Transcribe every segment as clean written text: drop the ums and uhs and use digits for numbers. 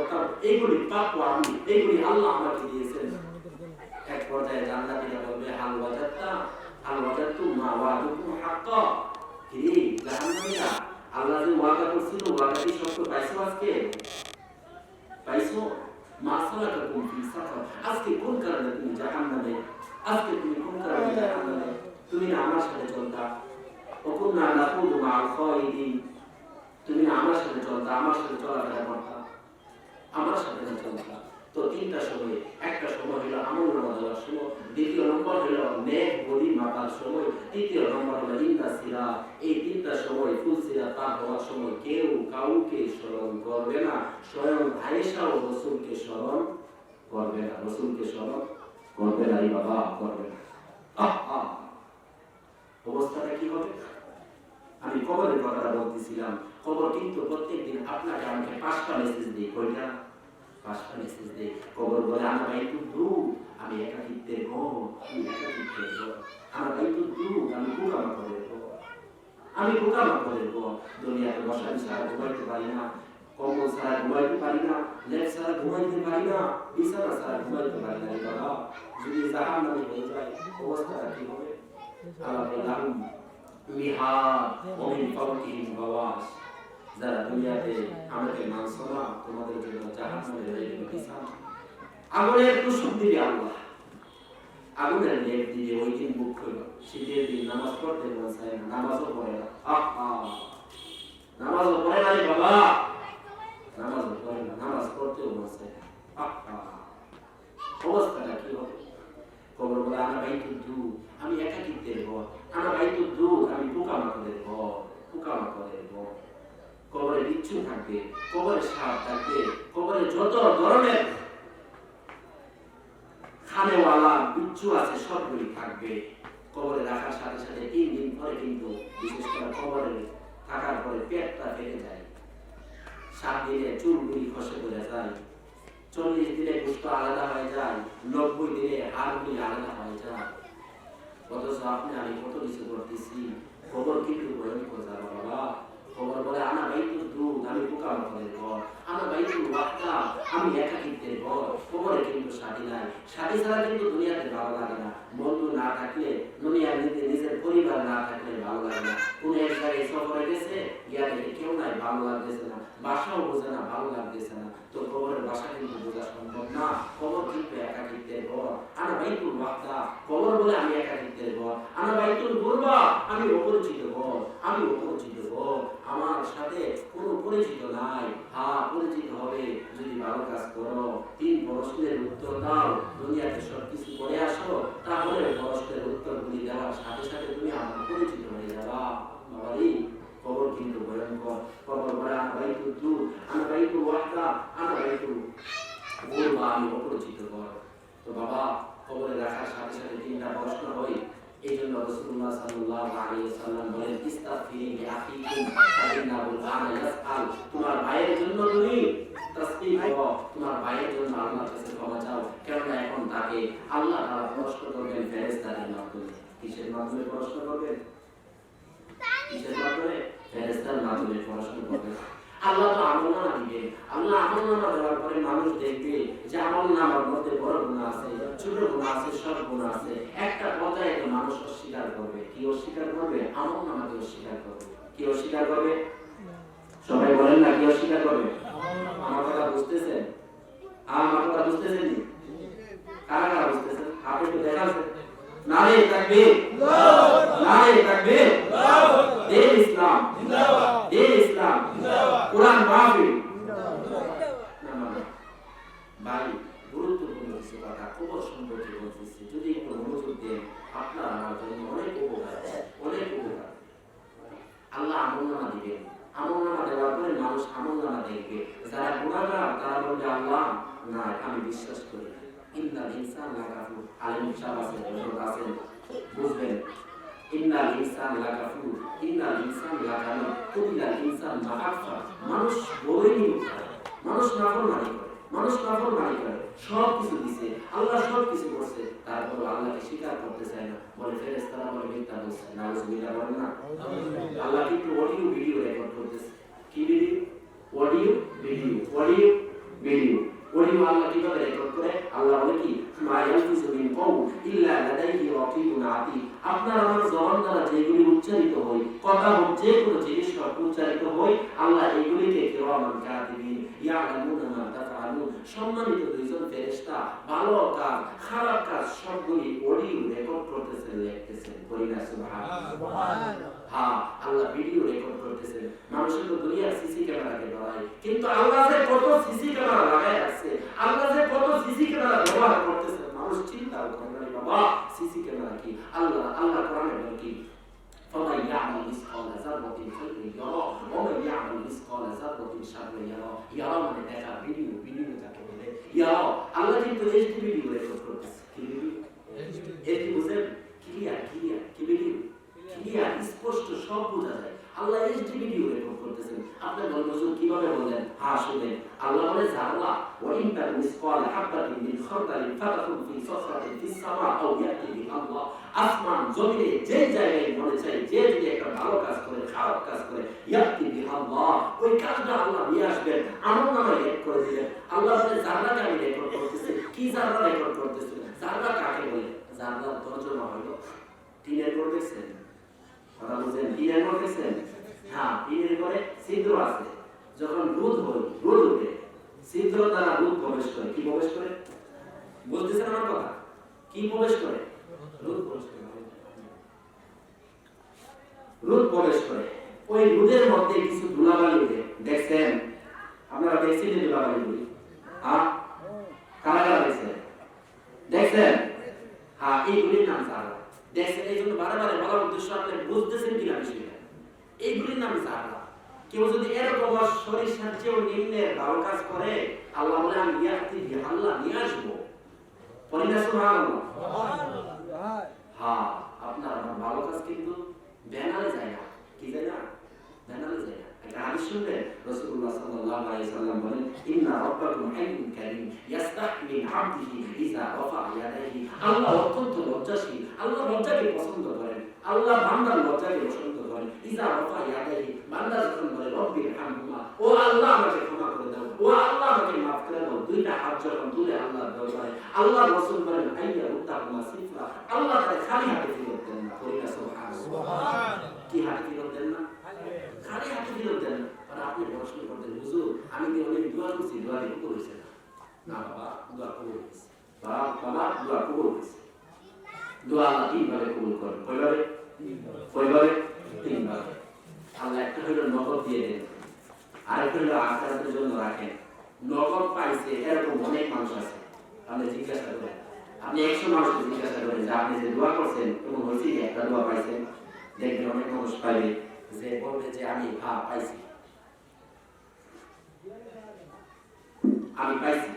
করতাম, এইগুলি প্রাপ্য আমি, এইগুলি আল্লাহ আমাকে দিয়েছেন। এক পর্যায়ে জান্নাতীরা বলবে হাল ওয়াজাদতু মা ওয়া'আদুকুম হাক্কা। কি জাহান্নামীরা, আল্লাহ যে ওয়াদা করছিল ওয়াদাটি সত্য পাইছো আজকে? পাইছো? মা সালাকাকুম ফি সাকার, আজকে কোন কারণে তুমি জাহান্নামে? আজকে তুমি কোন কারণে জাহান্নামে? তুমি না আমার সাথে চলতা, ওকুন্না নাকুদু মা'আল খায়িদিন, তুমি না আমার সাথে চলতা, আমার সাথে চলাফেরা করতা, আমার সাথে চলতা। তো তিনটা সময়, একটা সময় হলো আমল নামা দেওয়ার সময়, দ্বিতীয় নম্বর হলো নেক বদি মাপার সময়, তৃতীয় নম্বর হলো ইন্দা সিরা। এই তিনটা সময় ফুল সিরা পার হওয়ার সময় কেউ কাউকে স্মরণ করবে না, স্বয়ং আয়েশা ও রাসূলকে স্মরণ করবে না, রাসূলকে স্মরণ করবে না, এই বাবা করবে না। অবস্থাটা কি হবে? আমি কবরের কথাটা বলতেছিলাম। কবর কিন্তু প্রত্যেকদিন আপনাকে আমাকে 5টা মেসেজ দিই। কয়টা? 5টা মেসেজ দিই। কবর বলে আমার ভাই তো দূর, আমি একাকিত্বের ঘর, আমি একাকিত্বের ঘর, আমার ভাই তো দূর, আমি পোকামাকড়ের ঘর, আমি পোকামাকড়ের ঘর। দুনিয়াতে মশারি ছাড়া ঘুমাইতে পারি না, কম্বল ছাড়া ঘুমাইতে পারি না, লেপ ছাড়া ঘুমাইতে পারি না, বিছানা ছাড়া ঘুমাইতে পারি না। বাবা যদি জাহান্নামে হয়ে যায় অবস্থাটা কি হবে? আল্লাহ বললাম মিহাদ ওয়া মিন ফাওকিহিম গাওয়াশ, যারা দুনিয়াতে আমাকে মানছো না তোমাদের জন্য জাহান্নামে রয়ে গেল বিছানা। আগুনের কুসুম দিবে আল্লাহ, আগুনের লেপ দিয়ে ওই দিন মুখ খুলল। শীতের দিন নামাজ পড়তে মন চায় না, নামাজও পড়ে না, নামাজও পড়ে না রে বাবা, নামাজও পড়ে না, নামাজ পড়তেও মন চায় না। অবস্থাটা কি হবে? কবর বলে আমার ভাই তো দূর, আমি একাকিত্বের ঘর, আমার ভাই তো দূর, আমি পোকামাকড়ের ঘর, পোকামাকড়ের ঘর। কবরে বিচ্ছু থাকবে, কবরে সাপ থাকবে, কবরে যত ধরনের খানেওয়ালা বিচ্ছু আছে সবগুলি থাকবে। কবরে রাখার সাথে সাথে 3 দিন পরে কিন্তু বিশেষ করে কবরে থাকার পরে পেটটা ফেটে যায়, 7 দিনে চুলগুলি খসে পড়ে যায়, 40 দিনে গোশত আলাদা হয়ে যায়, 90 দিনে হাড়গুলি আলাদা হয়ে যায়। অথচ আপনি আমি কত কিছু করতেছি। খবর কিন্তু ভয়ঙ্কর যাবে বাবা। খবর বলে আমার ভাই তো দূর, আমি পোকামাকড়ের ঘর, আমার ভাই তো ওয়াক্তা, আমি একাকিত্বের ঘর। খবরে কিন্তু সাথী নাই, সাথী ছাড়া কিন্তু দুনিয়াতে ভালো লাগে না। বন্ধু না থাকলে, দুনিয়ার নিজের পরিবার না থাকলে ভালো লাগে না। কোন এক জায়গায় সফরে গেছে, গিয়া দেখে কেউ নাই, ভালো লাগতেছে না, বাসাও বোঝে না, ভালো লাগতেছে না। তো খবরের বাসা কিন্তু বোঝা সম্ভব না। খবর কিন্তু একাকিত্বের ঘর, আমার ভাই তো ওয়াক্তা। খবর বলে আমি একাকিত্বের ঘর, আমার ভাই তো বলবা আমি অপরিচিত ঘর, আমি অপরিচিত ঘর, আমার সাথে কোনো পরিচিত নাই। হ্যাঁ, পরিচিত হবে যদি ভালো কাজ করো, 3 প্রশ্নের উত্তর দাও, দুনিয়াতে সবকিছু করে আসো, তাহলে প্রশ্নের উত্তরগুলি দেওয়ার সাথে সাথে তুমি আমার পরিচিত হয়ে যাবা। বাবারি খবর কিন্তু ভয়ঙ্কর। খবর বলে আমার ভাই তো দূর, আমার ভাই তো ওয়াক্তা, আমার ভাই তো বলবা আমি অপরিচিত ঘর। তো বাবা কবরে রাখার সাথে সাথে 3টা প্রশ্ন হয়। এই জন্য রাসূলুল্লাহ সাল্লাল্লাহু আলাইহি ওয়াসাল্লাম বলেন ইস্তাগফিরু লিআখিকুম ফাইন্নাহু আনা ইয়াসআল, তোমার ভাইয়ের জন্য তুমি তাসবিহ করো, তোমার ভাইয়ের জন্য আল্লাহর কাছে ক্ষমা চাও, কারণ এখন তাকে আল্লাহ তাআলা প্রশ্ন করবেন ফেরেশতাদের মাধ্যমে। কিসের মাধ্যমে প্রশ্ন করবেন? কিসের মাধ্যমে? ফেরেশতার মাধ্যমে প্রশ্ন করবেন। আল্লাহ তো আমলনামা দিবেন। আল্লাহ আমলনামা দেওয়ার পরে মানুষ দেখবে যে আমলনামার মধ্যে বড় গুনাহ আছে, ছোট গুনাহ আছে, সব গুনাহ আছে। একটা পর্যায়ে তো মানুষ অস্বীকার করবে। কি অস্বীকার করবে? আমলনামাকে অস্বীকার করবে। কি অস্বীকার করবে? সবাই বলেন না, কি অস্বীকার করবে? আমার কথা বুঝতেছেন? আমার কথা বুঝতেছেন? কারা কারা বুঝতেছেন? আপনি একটু দেখাচ্ছেন। নারে তাকবীর, নারে তাকবীর, দিন ইসলাম জিন্দাবাদ, দিন ইসলাম জিন্দাবাদ, কোরআন মাহফিল জিন্দাবাদ। ভাই গুরুত্বপূর্ণ কিছু কথা কবর সম্পর্কে বলতেছি, যদি একটু মনোযোগ দেন আপনার আমার জন্য অনেক উপকার, অনেক উপকার। আল্লাহ আমলনামা দিবেন, আমলনামা দেওয়ার পরে মানুষ আমলনামা দেখবে। যারা গুনাহগার তারা বলবে আল্লাহ না, আমি বিশ্বাস করি না। ইন্নাল ইনসান লাকাফুর, আলেম সাহেব আছেন, হুজুর আছেন, বুঝবেন। ইন্নাল ইনসান লাকাফুর, ইন্নাল ইনসান লাকাফুর, কুল্লাল ইনসান মাকাফা। মানুষ বলেনি, মানুষ নাফরমানি করে, মানুষ নাফরমানি করে, সব কিছু দিছে, আল্লাহ সব কিছু করছে, তারপর আল্লাহকে স্বীকার করতে চায় না। বলে ফেরেশতারা বলে মিথ্যা বলছে, নাউজুবিল্লাহ বলেন না। আল্লাহ কিন্তু অডিও ভিডিও রেকর্ড করতেছে। কি video? Audio video, audio video. এগুলি উচ্চারিত হয়, কথা যে কোনো জিনিস উচ্চারিত হয়, আল্লাহ এগুলিকে কিরামান কাতিবিন ইয়ালামুনা মা তাফআলুন, সম্মানিত দুইজন ফেরেশতা ভালো কাজ খারাপ কাজ সবগুলি অডিও রেকর্ড করতেছেন, লিখতেছেন। বলি না সুবহানাল্লাহ। হ্যাঁ, আল্লাহ ভিডিও রেকর্ড করতেছেন। মানুষের তো দুনিয়ার সিসি ক্যামেরাকে ধরায়, কিন্তু আল্লাহ যে কত সিসি ক্যামেরা লাগায় আছে, আল্লাহ যে কত সিসি ক্যামেরা ব্যবহার করতেছে, মানুষ চিন্তাও করে না। বাবা সিসি ক্যামেরা কি? আল্লাহ কোরআনে বলে কি, فمن يعمل مثقال ذرة خيرا يره ومن يعمل مثقال ذرة شرا يره। ইয়ারা মানে দেখা, ভিডিও যাকে বলে ইয়ারা। আল্লাহ কিন্তু এইচডি ভিডিও রেকর্ড করতেছে। কি ভিডিও? এইচডি বুঝেন? ক্লিয়ার কি ভিডিও? ক্লিয়ার, স্পষ্ট, সব বোঝা যায়। আল্লাহ এইচডি ভিডিও রেকর্ড করতেছেন। আপনি বলেন হুজুর কিভাবে বললেন? হ্যাঁ শুনেন, আল্লাহ বলে জাররা ওয়া ইন তাকুন মিসকাল হাববাতিন মিন খারদালিন ফাতাকুন ফি সাখরাতিন ফিস সামা আও ইয়াতি বিআল্লাহ। আসমান জমিনে যে জায়গায় মনে চাই, যে যদি একটা ভালো কাজ করে খারাপ কাজ করে, ইয়াতি বিআল্লাহ, ওই কাজটা আল্লাহ নিয়ে আসবেন, আমল নামায় এড করে দিবেন। আল্লাহ বলে জাররাকে আমি রেকর্ড করতেছি। কি জাররা রেকর্ড করতেছি? জাররা কাকে বলে? জাররার তর্জমা হলো টিনের ঘর। দেখছেন কথা বুঝেন? টিনের ঘর দেখছেন? হ্যাঁ, টিনের ঘরে ছিদ্র আছে। যখন রোদ ওঠে, ছিদ্র দ্বারা রোদ প্রবেশ করে। কি প্রবেশ করে? বুঝতেছেন আমার কথা? কি প্রবেশ করে? রোদ প্রবেশ করে। রোদ প্রবেশ করে। ওই রোদের মধ্যে কিছু ধুলাবালি ওঠে। দেখছেন? আপনারা দেখছেন যে ধুলাবালি গুলি? হ্যাঁ, কারা দেখছেন? দেখছেন? হ্যাঁ, এইগুলির নাম জাররা। দেখছেন? এই জন্য বারে বলার উদ্দেশ্য, আপনি বুঝতেছেন কিনা বিষয়টা? এইগুলির নাম জাররা। কেউ যদি এরকম সরিষার চেয়েও নিম্নের ভালো কাজ করে, আল্লাহ বলে আমি ইয়াতি বিআল্লাহ নিয়ে আসবো। বলি না সুবহানাল্লাহ। হ্যাঁ, আপনার আমার ভালো কাজ কিন্তু ব্যানারে যায় না। কি যায় না? ব্যানারে যায় না। একটা হাদিস শুনবেন, রাসূলুল্লাহ সাল্লাল্লাহু আলাইহি সাল্লাম বলেন, ইন্না রাব্বাকুম হাইয়ুন কারীম ইয়াস্তাহি মিন আবদিহি ইযা রাফা ইয়াদাইহি। আল্লাহ অত্যন্ত লজ্জাশীল। আল্লাহ লজ্জাকে পছন্দ করেন। আল্লাহ বান্দার লজ্জাকে পছন্দ করেন। ইযা রাফা ইয়াদাইহি, বান্দা যখন বলে রব্বির হামহুমা, ও আল্লাহ আমাকে ক্ষমা করে দাও, ও আল্লাহ আমাকে maaf করে দাও, দুইটা হাত যখন তুলে আল্লাহর দরবারে, আল্লাহ রাসূল বলেন আইয়া উত্তাহুমা সিফরা, আল্লাহ তাকে খালি হাতে ফিরত দেন না। বলি না সুবহানাল্লাহ। কি হাতে ফিরত দেন না? খালি হাতে ফিরত দেন না। আর আপনি প্রশ্ন করতেন, হুজুর আমি কি অনেক দোয়া করছি, দোয়া কবুল হয়েছে না? বাবা দোয়া কবুল হয়েছে। বাবা দোয়া কবুল হয়েছে। দোয়া আল্লাহ তিনভাবে কবুল করেন। কয়ভাবে? তিনভাবে। আল্লাহ একটা হলো নগদ দিয়ে দেন, আরেকটা হলো আখিরাতের জন্য রাখেন। নগদ পাইছে এরকম অনেক মানুষ আছে। আপনি জিজ্ঞাসা করেন, আপনি 100 মানুষকে জিজ্ঞাসা করেন যে আপনি যে দোয়া করছেন এমন হয়েছে যে একটা দোয়া পাইছেন, দেখবেন অনেক মানুষ পাইবে যে বলবে যে আমি পাইছি, আমি পাইছি।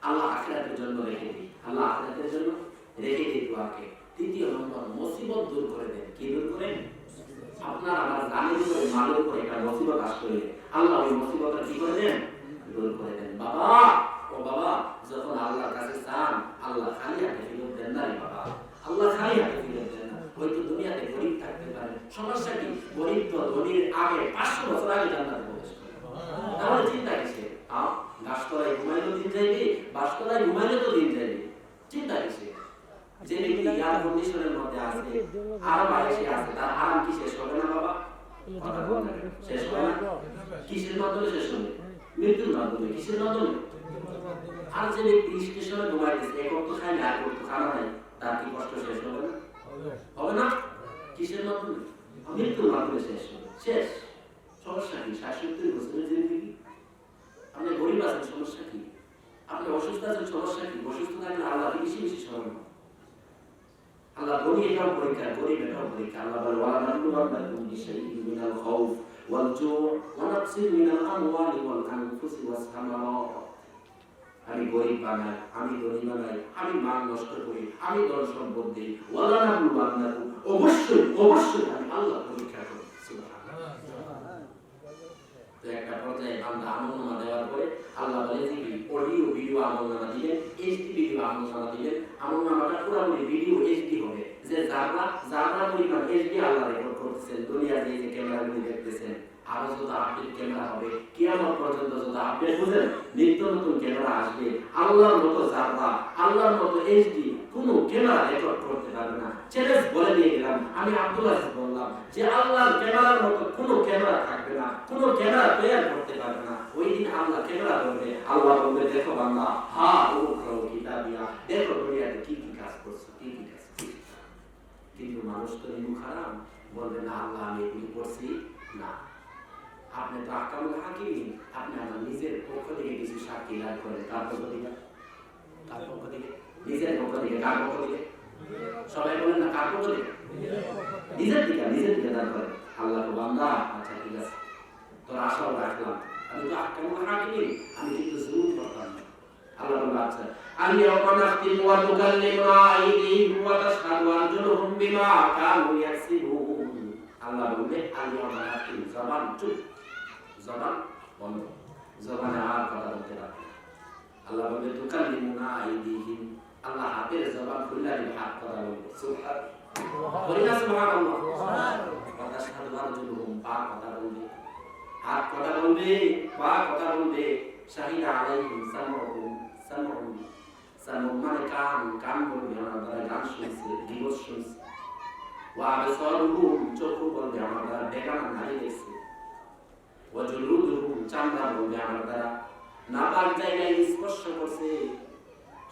আল্লাহ আখিরাতের জন্য রেখে দিই, আল্লাহ আখিরাতের জন্য রেখে দিই দোয়াকে। তৃতীয় নম্বর, মুসিবত দূর করে দেন। কি দূর করেন? আপনার আমার জানের উপরে মালের উপরে একটা মুসিবত আসলে আল্লাহ ওই মুসিবতটা কি করে দেন? দূর করে দেন। বাবা ও বাবা, যখন আল্লাহর কাছে চান, আল্লাহ খালি হাতে ফিরত দেন না রে বাবা। আল্লাহ খালি হাতে ফিরত দেন না। হয়তো দুনিয়াতে গরিব থাকতে পারে, সমস্যা কি? গরিব তো ধনীর আগে 500 বছর আগে জান্নাতে প্রবেশ করে। তাহলে চিন্তা কিসের? গাছতলায় ঘুমাইলে দিন যাইবে, বাসতলায় ঘুমাইলে তো দিন যাইবে, চিন্তা কিসের? যে ব্যক্তি এয়ার কন্ডিশনের মধ্যে আছে, আরাম আয়েশে আছে, তার আরাম কি শেষ হবে না বাবা? শেষ হবে না। কিসের মাধ্যমে শেষ হবে? মৃত্যুর মাধ্যমে। কিসের মাধ্যমে? আর যে ব্যক্তি স্টেশনে ঘুমাইতেছে, এক ওয়াক্ত খায় না, এক ওয়াক্ত খানা নাই, তার কি কষ্ট শেষ হবে না? হবে না। কিসের মাধ্যমে? মৃত্যুর মাধ্যমে শেষ হবে। শেষ। সমস্যা কি? 60-70 বছরের জিন্দেগি। আপনি গরিব আছেন, সমস্যা কি? আপনি অসুস্থ আছেন, সমস্যা কি? অসুস্থ থাকলে আল্লাহ বেশি স্মরণ। আল্লাহ ধনী এটাও পরীক্ষা, গরিব এটাও পরীক্ষা। আল্লাহ বলে ওয়ালা নাবলুওয়ান্নাকুম বিশাইইন মিনাল খাউফ ওয়াল জু' ওয়া নাকসিন মিনাল আমওয়ালি ওয়াল আনফুসি ওয়াস সামারাত। আমি গরিব বানাই, আমি ধনী বানাই, আমি মাল নষ্ট করি, আমি ধন সম্পদ দিই। ওয়ালা নাবলুওয়ান্নাকুম, অবশ্যই আমি আল্লাহ পরীক্ষা করি। সুবহানাল্লাহ। তো একটা পর্যায়ে বান্দা আমলনামা দেওয়ার পরে আল্লাহ বলে যে অডিও ভিডিও আমলনামা দিবেন, এইচডি ভিডিও আমলনামা দিবেন। আমলনামাটা পুরোপুরি ভিডিও এইচডি হবে, যে যারা পরিমাণ এইচডি আল্লাহ রেকর্ড করতেছেন। দুনিয়ার যে ক্যামেরাগুলি দেখতেছেন, আরো যত আপডেট ক্যামেরা হবে, কিয়ামত পর্যন্ত যত আপডেট বুঝেন, নিত্য নতুন ক্যামেরা আসবে, আল্লাহর মতো যারা, আল্লাহর মতো এইচডি কোনো ক্যামেরা রেকর্ড করতে পারবে না। চ্যালেঞ্জ বলে দিয়ে গেলাম, আমি আব্দুল আজিজ বললাম যে আল্লাহর ক্যামেরার মতো কোনো ক্যামেরা থাকবে না, কোনো ক্যামেরা তৈরি করতে পারবে না। ওই দিন আল্লাহ ক্যামেরা ধরবে, আল্লাহ বলবে দেখো বান্দা, হা ও করো কিতাবিয়া, দেখো দুনিয়াতে কি কি কাজ করছো, কি কি কাজ করছো। কিন্তু মানুষ তো মুখ হারাম, বলবে না আল্লাহ আমি এগুলি করছি না। আপনি তো আহকামুল হাকিম, আপনি আমার নিজের পক্ষ থেকে কিছু সাক্ষী দান করেন। কার পক্ষ থেকে? কার পক্ষ থেকে? নিজের পক্ষ থেকে। কার পক্ষ থেকে? সবাই বলেন না কার পক্ষ থেকে? নিজের থেকে দান করেন। আল্লাহ তো বান্দা, আচ্ছা ঠিক আছে, তোর আশাও রাখলাম, আমি তো আহকামুল হাকিম, আমি কিন্তু জুলুম করতাম না। আল্লাহ বলল আচ্ছা, আলিয়াউমা নাখতিমু ওয়া তুকাল্লিমুনা আইদিহিম ওয়া তাশহাদু আরজুলুহুম বিমা কানু ইয়াকসিবুন। আল্লাহ বলবে আলিয়াউমা নাখতিম, জবান চুপ, জবান বন্ধ, জবানে আর কথা বলতে পারবে না। আল্লাহ বলবে তুকাল্লিমুনা আইদিহিম, আল্লাহ হাতের জবান খুলে দিবে, হাত কথা বলবে। সুবহানাল্লাহ, বলি না সুবহানাল্লাহ। ওয়া তাশহাদু আরজুলুহুম, পা কথা বলবে, হাত কথা বলবে, পা কথা বলবে। শাহিদা আলাইহিম সামউহুম, সামউ মানে কান, কান বলবে আমার দ্বারা গান শুনছে, দিবস শুনছে। ওয়া আবসারুহুম, চক্ষু বলবে আমার দ্বারা বেগানা নারী দেখছে। ওয়া জুলুদুহুম, চামড়া বলবে আমার দ্বারা নাপাক জায়গায় স্পর্শ করছে।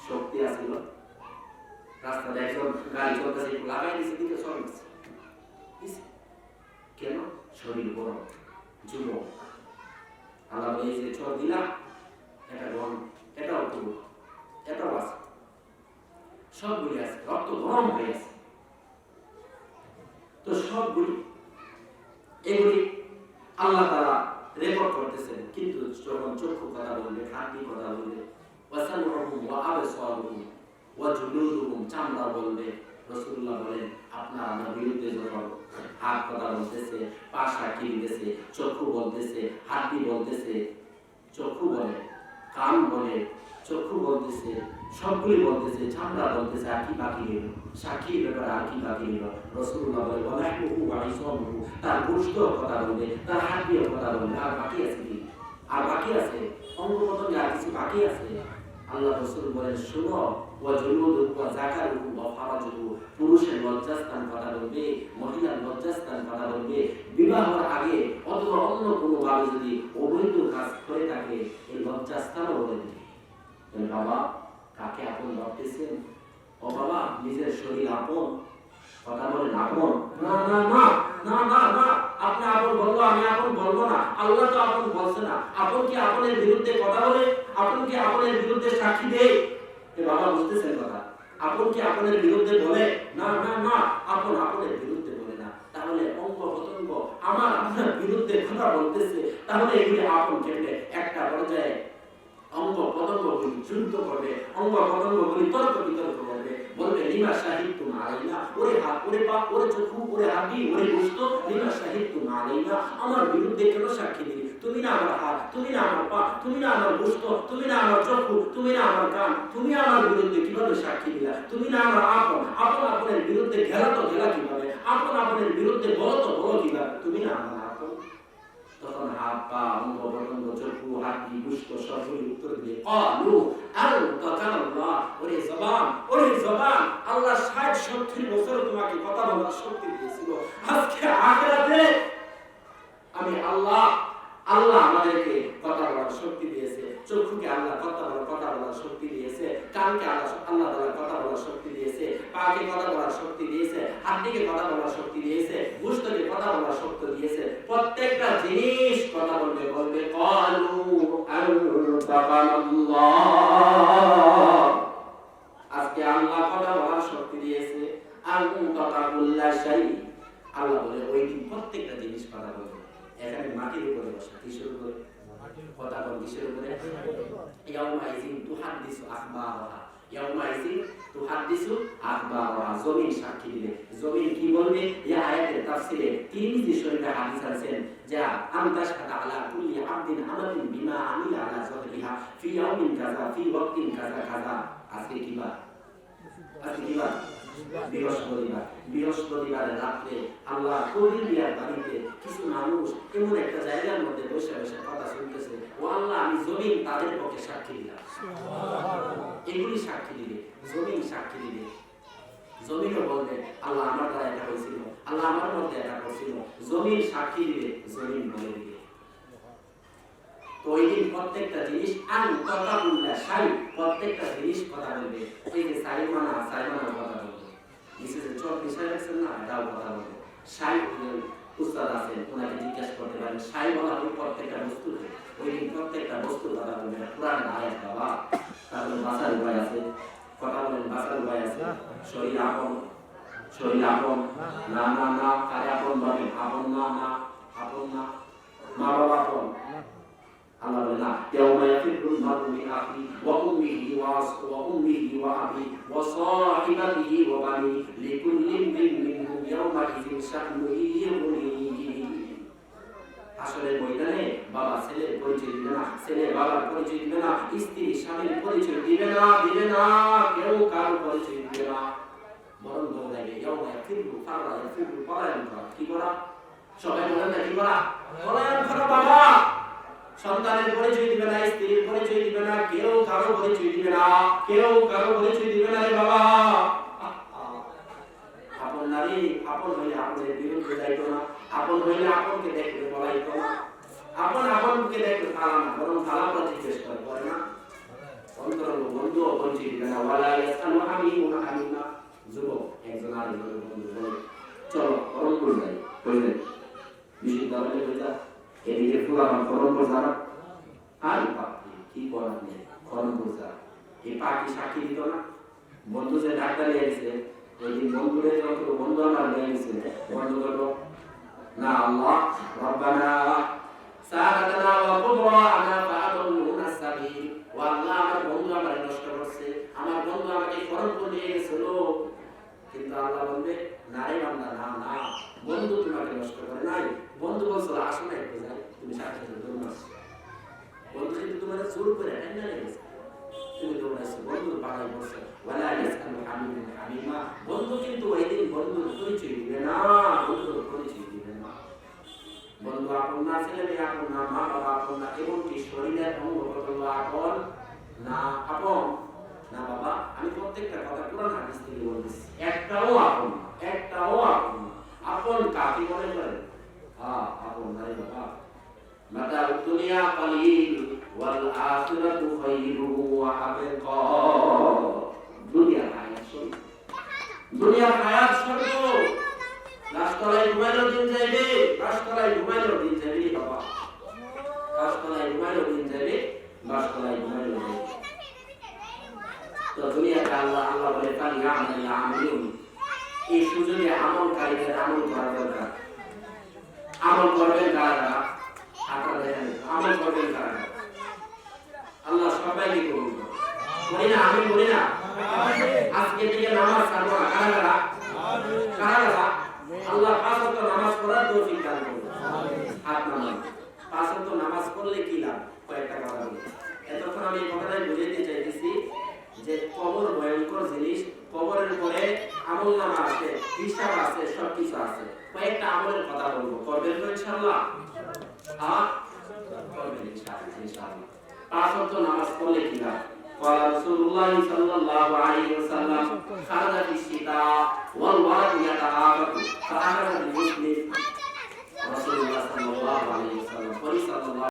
শক্তি আছিল, রাস্তাতে একজন গাড়ি চলতেছে, লাগাই দিছে, দিকে চলছে। কেন? শরীর গরম, যুবক। আল্লাহ এই যে চল দিলাম, এটা গরম, এটাও করব, এটাও আছে, সবগুলি আছে, রক্ত গরম হয়ে আছে। তো সবগুলি এগুলি আল্লাহ তাআলা রেকর্ড করতেছেন। কিন্তু যখন চক্ষু কথা বলবে, হাতি কথা বলবে, ওয়াসামউহুম ওয়া আবসারুহুম ওয়া জুলুদুহুম, চামড়া বলবে। রাসূলুল্লাহ বলেন আপনার আমার বিরুদ্ধে যখন হাত কথা বলতেছে, পা সাক্ষী দিতেছে, চক্ষু বলতেছে, হাতি বলতেছে, চক্ষু বলে, কান বলে, চক্ষু বলতেছে, সবগুলি বলতেছে, চামড়া বলতেছে, আর কি বাকি রইল? সাক্ষীর ব্যাপারে আর কি বাকি রইল? রাসূলুল্লাহ বলে ওয়ালাহমুহু ওয়া ইসামুহু, তার গোশত কথা বলবে, তার হাড়িও কথা বলবে। আর বাকি আছে কি? আর বাকি আছে অঙ্গ প্রত্যঙ্গে, আর কিছু বাকি আছে। আল্লাহ রাসূল বলেন শুনো, ওয়া জুলুদু ওয়া যাকারুহু ওয়া ফারাজুহু, পুরুষের লজ্জাস্থান কথা বলবে, মহিলার লজ্জাস্থান কথা বলবে। বিবাহের আগে অথবা অন্য কোনো ভাবে যদি অবৈধ কাজ করে থাকে, এই লজ্জাস্থানও বলে দিবে। বাবা কাকে আপন ভাবতেছেন? ও বাবা নিজের শরীর আপন, কথা বলেন আপন। না না না না না না, আপনি আপন বলবো, আমি আপন বলবো না। আল্লাহ তো আপন বলছে না। আপন কি আপনের বিরুদ্ধে কথা বলে? আপন কি আপনের বিরুদ্ধে সাক্ষী দেয়? এ বাবা বুঝতেছেন কথা? আপন কি আপনের বিরুদ্ধে বলে? না না না, আপন আপনের বিরুদ্ধে বলে না। তাহলে অঙ্গ প্রত্যঙ্গ আমার আপনার বিরুদ্ধে কথা বলতেছে, তাহলে এগুলি আপন কেমনে? একটা পর্যায়ে অঙ্গ প্রত্যঙ্গগুলি যুদ্ধ করবে, অঙ্গ প্রত্যঙ্গগুলি তর্ক বিতর্ক করবে, বলবে লিমা শাহিদতুম আলাইনা, ওরে হাত, ওরে পা, ওরে চক্ষু, ওরে হাড়ি, ওরে গোশত, লিমা শাহিদতুম আলাইনা, আমার বিরুদ্ধে কেন সাক্ষী দিলি? তুমি না আমার হাত, তুমি না আমার পা, তুমি না আমার গোশত, তুমি না আমার চক্ষু, তুমি না আমার কান, তুমি আমার বিরুদ্ধে কিভাবে সাক্ষী দিলা? তুমি না আমার আপন, আপন আপনের বিরুদ্ধে ঘেরা তো ঘেরা কিভাবে? আপন আপনের বিরুদ্ধে বলো তো বলো কিভাবে? তুমি না আমার আপন। তখন হাত, পা, অঙ্গ প্রত্যঙ্গ, চক্ষু, হাড়ি, গোশত সবগুলি উত্তর দিয়ে ক্বালু আনতাকাল্লাহ, ওরে জবান, ওরে জবান, আল্লাহ 60-70 বছর তোমাকে কথা বলার শক্তি দিয়েছিল। আজকে আখিরাতে আমি আল্লাহ আমাদেরকে কথা বলার শক্তি দিয়েছে। চক্ষুকে আল্লাহ কথা বলার শক্তি দিয়েছে, কানকে আল্লাহ তাআলা কথা বলার শক্তি দিয়েছে, পাকে কথা বলার শক্তি দিয়েছে, হাড়িকে কথা বলার শক্তি দিয়েছে, গোশতকে কথা বলার শক্তি দিয়েছে। প্রত্যেকটা জিনিস কথা বলবে, বলবে ক্বালু আনতাকাল্লাহ। আজকে আল্লাহ কথা বলার শক্তি দিয়েছে। আনতাকাল্লা শাই, আল্লাহ বলে ওই দিন প্রত্যেকটা জিনিস কথা বলবে। এখানে মাটির উপরে বসা, কিসের উপরে কথা বল? কিসের উপরে? ইয়াউমাইযিন তুহাদ্দিসু আখবারাহা, ইয়াউমাইযিন তুহাদ্দিসু আখবারাহা, জমিন সাক্ষী দিবে। জমিন কি বলবে? এই আয়াতের তাফসিরে তিরমিজি শরীফে হাদিস আছে যে আনতাশহাদা আলা কুল্লি আবদিন আমালিন বিমা আমিলা আলা যহরিহা ফি ইয়াউমিন কাযা ফি ওয়াক্তিন কাযা কাযা। আজকে কি বার? আজকে কি বার? বৃহস্পতিবার। বৃহস্পতিবারের রাত্রে আল্লাহ কলিলিয়ার বাড়িতে কিছু মানুষ এমন একটা জায়গার মধ্যে বসে বসে কথা শুনতেছে। ও আল্লাহ, আমি জমিন তাদের পক্ষে সাক্ষী দিলাম। এগুলি সাক্ষী দিবে, জমিন সাক্ষী দিবে। জমিনও বলবে আল্লাহ আমার দ্বারা এটা হয়েছিল, আল্লাহ আমার মধ্যে এটা করছিল। জমিন সাক্ষী দিবে, জমিন বলে দিবে। তো ওই দিন প্রত্যেকটা জিনিস প্রত্যেকটা জিনিস কথা বলবে। এই যে সাইমানা কথা বলবে, বিশেষ চোখ বিষয় রাখছেন না, এটাও কথা বলবে। উস্তাদ আছেন, ওনাকে জিজ্ঞাসা করতে পারেন। বলা হবে প্রত্যেকটা বস্তুকে, ওই দিন প্রত্যেকটা বস্তুর কথা বলবে। পুরান আয়াত বাবা, তারপরে বাসার উপায় আছে, কথা বলেন বাসার উপায় আছে। শরীর আপন না না না, কারে আপন বলেন? আপন না না, আপন না। মা বাবা আপন? আল্লাহ বলে না, ইয়াউমা ইয়াফিরুল মারউ মিন আখিহি ওয়া উম্মিহি ওয়া আবিহি ওয়া সাহিবাতিহি ওয়া বানিহি লিকুল্লি ইমরিইন মিনহুম ইয়াউমা ইযিন শা'নুন ইউগনিহি। আসলে ময়দানে বাবা ছেলের পরিচয় দিবে না, ছেলে বাবার পরিচয় দিবে না, স্ত্রী স্বামীর পরিচয় দিবে না, কেউ কারো পরিচয় দিবে না। বরং বলবে ইয়াউমা ইয়াফিরু পলায়ন করা। কি করা? সবাই বলেন না, কি করা? পলায়ন করা। বাবা সন্তানের পরিচয় দিবে না, স্ত্রীর পরিচয় দিবে না, কেউ কারো পরিচয় দিবে না, রে বাবা। আপন নারী আপন হইলে আপনের বিরুদ্ধে যাইতো না, আপন হইলে আপনকে দেখলে বলাইতো না, আপনকে দেখলে খালা না, বরং খালা জিজ্ঞেস করে না। অন্তরঙ্গ বন্ধু পরিচয় দিবে না। ওয়ালা ইয়াসালু হামিমুন হামিমা। যুবক একজন আরেকজনের বন্ধু বলে চলো করণ যাই, কইলেন বিশ্ববিদ্যালয়ে হয়ে যা। এদিকে ফুল আমার করণ যারা আর বাপরে কি করার নেই, করণ যা। এই পাখি সাক্ষী দিত না। বন্ধু যে ডাক্তার নিয়ে গেছে, ওই দিন বন্ধুরে যত বন্ধু আমার নিয়ে গেছে, বন্ধু বলল না আল্লাহ রব্বানা সাআদানা ওয়া কুবরানা ফাআদুনা সাবিল। ওয়া আল্লাহ আমার বন্ধু আমারে নষ্ট করছে, আমার বন্ধু আমাকে করণ নিয়ে গেছিল। কিন্তু আল্লাহ বলবে না রে বান্দা, না না, বন্ধু তোমাকে নষ্ট করে নাই। বন্ধু বলছিল আসো না একটু যাই, তুমি সাথে দৌড়াচ্ছ। বন্ধু কিন্তু তোমার জোর করে ঠান্ডা লেগেছে, তুমি দৌড়াচ্ছ, বন্ধুর পাড়ায় বসে। ওয়ালা ইয়াসআলু হামিমুন হামিমা। বন্ধু কিন্তু ওই দিন বন্ধুর পরিচয় দিবে না, বন্ধু আপন না, ছেলে মেয়ে আপন না, মা বাবা আপন না, এমনকি শরীরের অঙ্গ প্রত্যঙ্গ আপন না। আপন না বাবা, আমি প্রত্যেকটা কথা কোরআন হাদিস থেকে বলতেছি। একটাও আপন আপন কাকে মনে করেন? আপন নাই বাবা। মাতা দুনিয়া কালিল ওয়াল আখিরাতু খায়রু ওয়া আবকা। দুনিয়ার হায়াত স্বর্গ। রাস্তায় ঘুমাইলেও দিন যাইবে, বাবা। রাস্তায় ঘুমাইলেও দিন যাইবে। তো দুনিয়াতে আল্লাহ বলে আমিলুন। এই সুযোগে আমলকারীদের আমল করা দরকার। আমল করবেন কারা? আপনারা দেখেন, আমল করবেন কারা? আল্লাহ সবাইকে কবুল করুন। বলি না, আমি বলি না, আজকে থেকে নামাজ ছাড়বো না। কারা? আল্লাহ 5 ওয়াক্ত নামাজ পড়ার তৌফিক দান করুন। হাত নামান। 5 ওয়াক্ত নামাজ পড়লে কি লাভ? কয়েকটা কথা বলি। এতক্ষণ আমি কথাটাই বুঝাইতে চাইতেছি যে কবর ভয়ঙ্কর জিনিস। কবরের পরে আমলনামা আছে, হিসাব আছে, সবকিছু আছে। কয়েকটা আমলের কথা বলবো, করবেন তো ইনশাআল্লাহ? হ্যাঁ করবেন ইনশাআল্লাহ। 5 ওয়াক্ত নামাজ পড়লে কি লাভ? قال رسول الله صلى الله عليه وسلم خرج في الشتاء والورد يتعاقب فأخذ المسلم رسول الله صلى الله عليه وسلم